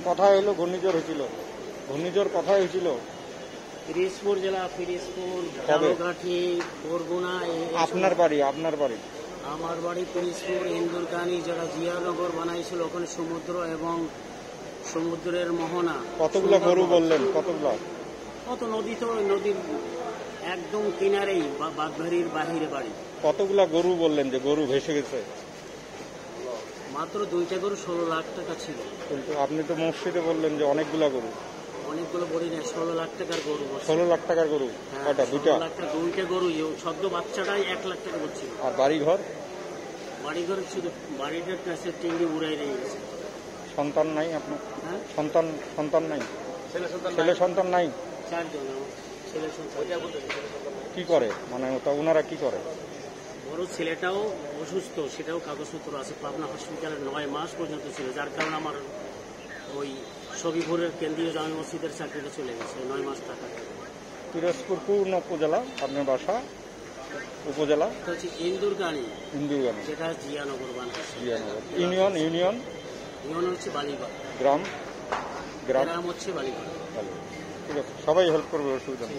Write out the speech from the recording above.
কথা হলো ঘূর্ণিঝড় হয়েছিল, ঘূর্ণিঝড় কথা হয়েছিল পিরোজপুর জেলা, পিরোজপুর, ঝালকাঠি, বরগুনা। আপনার বাড়ি? আপনার বাড়ি? আমার বাড়ি পিরোজপুর, ইন্দুরকানি, যেটা জিয়ানগর বানাইছিল, ওখানে সমুদ্র এবং সমুদ্রের মোহনা। কতগুলা গরু বললেন? কতগুলা? কত নদী, তো নদীর একদম কিনারেই, বাগবাড়ির বাহিরে বাড়ি। কতগুলা গরু বললেন যে গরু ভেসে গেছে? মাত্র 2টা গরু, 16 লাখ টাকা ছিল। কিন্তু আপনি তো মসজিদে বললেন যে অনেকগুলা গরু। অনেকগুলো বড়ি না, 16 লাখ টাকার গরু। 16 লাখ টাকার গরু? কয়টা? 2টা? 2টা গরু, সদ্য বাচ্চাটাই 1 লাখ টাকা বলছিল। আর বাড়ি ঘর? বাড়িঘর ছিল, বাড়িটার কাছে টিঙ্গি উড়াই নিয়ে গেছে। সন্তান নাই আপনার? হ্যাঁ, সন্তান নাই? ছেলে সন্তান নাই? 4 জন ছেলে সন্তান। কি করে, মানে ওনারা কি করে? বড় ছেলেটাও অসুস্থ, সেটাও কাগজপত্র আছে, পাবনা হসপিটালে 9 মাস পর্যন্ত ছিল, যার কারণে আমার ওই সবিপুরের কেন্দ্রীয় জামে মসজিদের চাকরিটা চলে গেছে 9 মাস টাকা। পিরোজপুর কোন উপজেলা আপনার বাসা? উপজেলা হচ্ছে ইন্দুরকানি, যেটা জিয়ানগর বানাচ্ছে। ইউনিয়ন? ইউনিয়ন হচ্ছে বালিগড়। গ্রাম? গ্রাম হচ্ছে বালিগড়। ঠিক আছে, সবাই হেল্প করবে, অসুবিধা নেই।